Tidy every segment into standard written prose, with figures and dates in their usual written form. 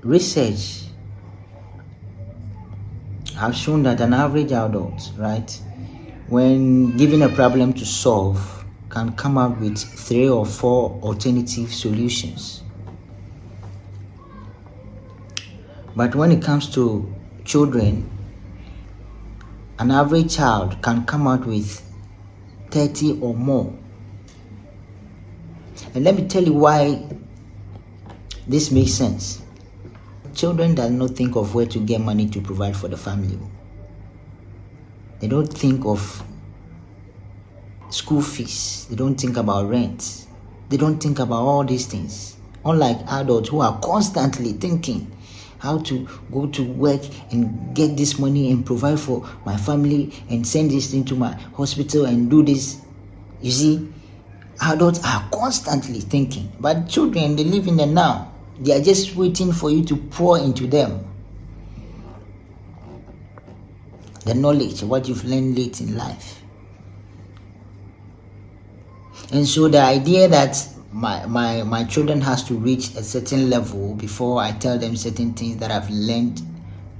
research have shown that an average adult, right, when given a problem to solve, can come up with 3 or 4 alternative solutions. But when it comes to children, an average child can come out with 30 or more. And let me tell you why this makes sense. Children do not think of where to get money to provide for the family. They don't think of school fees. They don't think about rent. They don't think about all these things. Unlike adults who are constantly thinking how to go to work and get this money and provide for my family and send this thing to my hospital and do this. You see, adults are constantly thinking, but children, they live in the now. They are just waiting for you to pour into them the knowledge, what you've learned late in life. And so the idea that my children has to reach a certain level before I tell them certain things that I've learned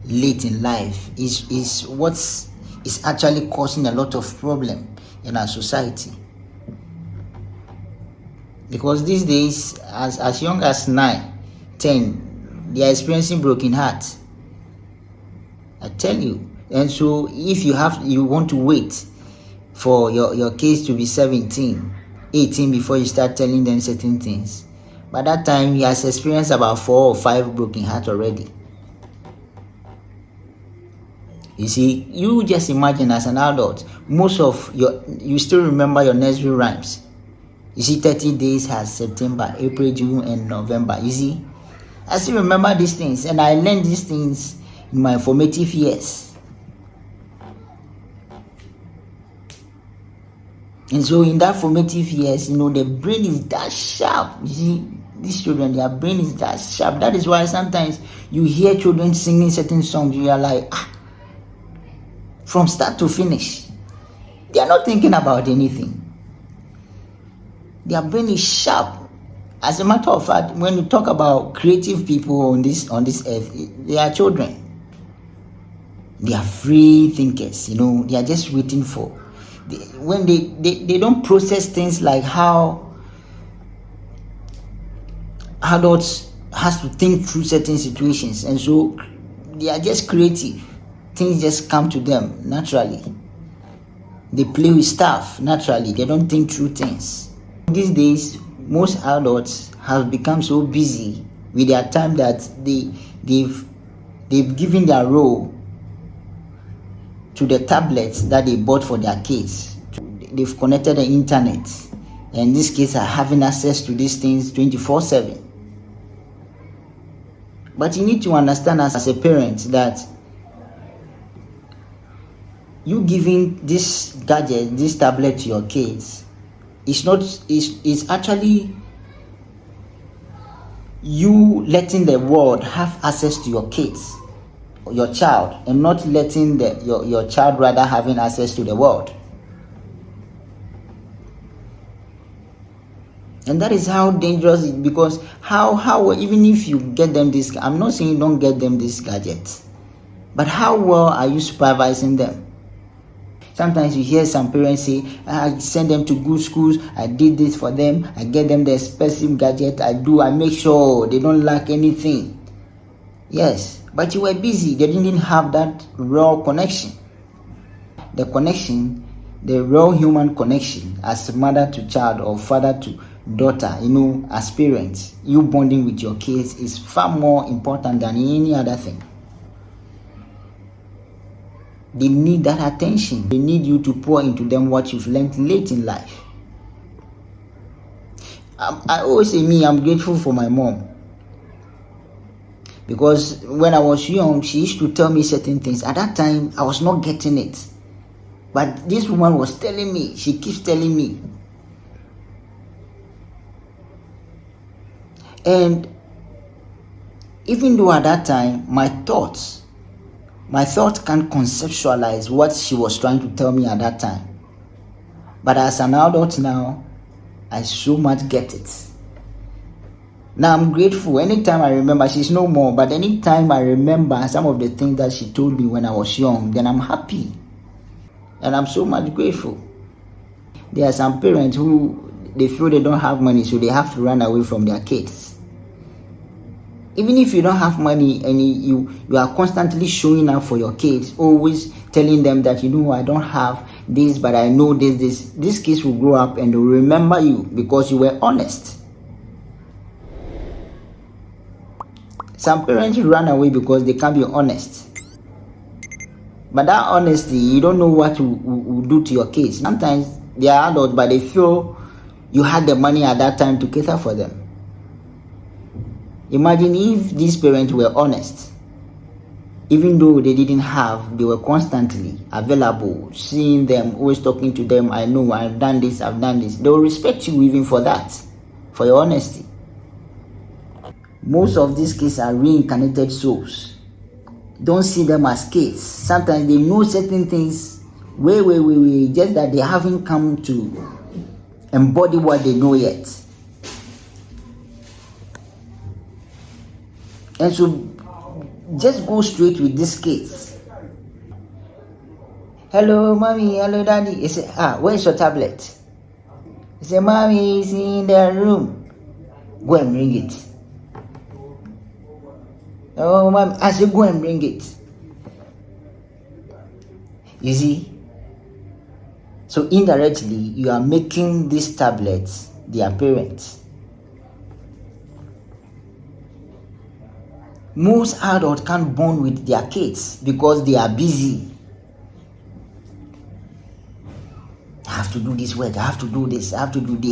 late in life is what is actually causing a lot of problem in our society. Because these days, as young as 9, 10, they are experiencing broken hearts. I tell you. And so if you want to wait for your kids to be 17, 18 before you start telling them certain things, by that time he has experienced about 4 or 5 broken hearts already. You see, you just imagine as an adult, you still remember your nursery rhymes. You see, 30 days has September, April, June, and November. You see, I still remember these things, and I learned these things in my formative years. And so in that formative years, the brain is that sharp. You see, these children, their brain is that sharp. That is why sometimes you hear children singing certain songs, you are like, from start to finish, they are not thinking about anything. Their brain is sharp. As a matter of fact, when you talk about creative people on this earth, they are children. They are free thinkers. They are just waiting for. When they don't process things like how adults has to think through certain situations, and so they are just creative. Things just come to them naturally. They play with stuff naturally. They don't think through things. These days, most adults have become so busy with their time that they've given their role to the tablets that they bought for their kids. They've connected the internet, and these kids are having access to these things 24/7. But you need to understand as a parent that you giving this gadget, this tablet to your kids, it's actually you letting the world have access to your kids, your child, and not letting your child rather having access to the world. And that is how dangerous it is, because how even if you get them this, I'm not saying don't get them this gadget, but how well are you supervising them? Sometimes you hear some parents say, I send them to good schools, I did this for them, I get them the expensive gadget, I make sure they don't lack anything. Yes, but you were busy, they didn't have that raw connection. The connection, the raw human connection as mother to child or father to daughter, as parents, you bonding with your kids is far more important than any other thing. They need that attention. They need you to pour into them what you've learned late in life. I always say I'm grateful for my mom. Because when I was young, she used to tell me certain things. At that time, I was not getting it. But this woman was telling me, she keeps telling me. And even though at that time, my thoughts can't conceptualize what she was trying to tell me at that time. But as an adult now, I so much get it. Now I'm grateful. Anytime I remember, she's no more, but anytime I remember some of the things that she told me when I was young, then I'm happy. And I'm so much grateful. There are some parents who they feel they don't have money, so they have to run away from their kids. Even if you don't have money and you are constantly showing up for your kids, always telling them that, I don't have this, but I know this. These kids will grow up and they will remember you because you were honest. Some parents run away because they can't be honest. But that honesty, you don't know what will do to your kids. Sometimes they are adults, but they feel you had the money at that time to cater for them. Imagine if these parents were honest. Even though they didn't have, they were constantly available, seeing them, always talking to them. I know, I've done this. They will respect you even for that, for your honesty. Most of these kids are reincarnated souls. Don't see them as kids. Sometimes they know certain things way, just that they haven't come to embody what they know yet. And so just go straight with these kids. Hello, mommy. Hello, daddy. You say, where's your tablet? You say, mommy is in the room. Go and bring it. Oh, mommy. I say, go and bring it. You see? So indirectly, you are making these tablets their parents. Most adults can't bond with their kids because they are busy. I have to do this work, I have to do this, they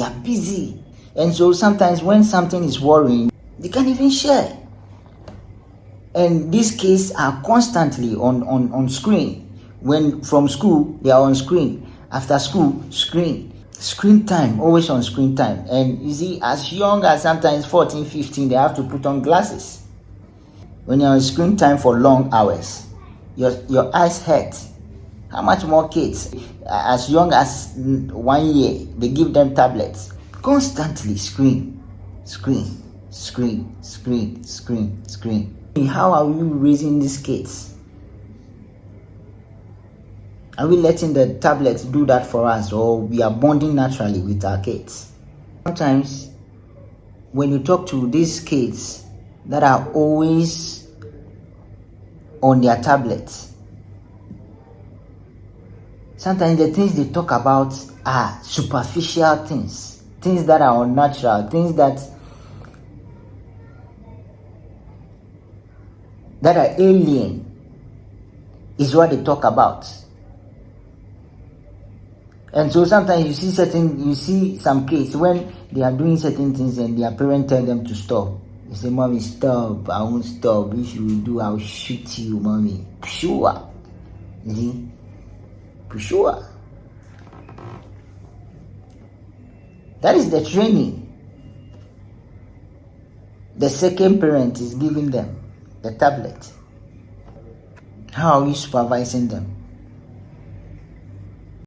are busy. And so sometimes when something is worrying, they can't even share. And these kids are constantly on screen. When from school, they are on screen. After school, screen. Screen time, always on screen time. And you see, as young as sometimes 14, 15, they have to put on glasses. When you're on screen time for long hours, your eyes hurt. How much more kids? As young as 1 year, they give them tablets. Constantly screen. How are we raising these kids? Are we letting the tablets do that for us, or we are bonding naturally with our kids? Sometimes when you talk to these kids that are always on their tablets, sometimes the things they talk about are superficial things that are unnatural, things that are alien is what they talk about. And so sometimes you see some kids when they are doing certain things and their parents tell them to stop. You say, mommy, stop. I won't stop. If you do, I'll shoot you, mommy. Sure. You see? Sure. That is the training the second parent is giving them, the tablet. How are you supervising them?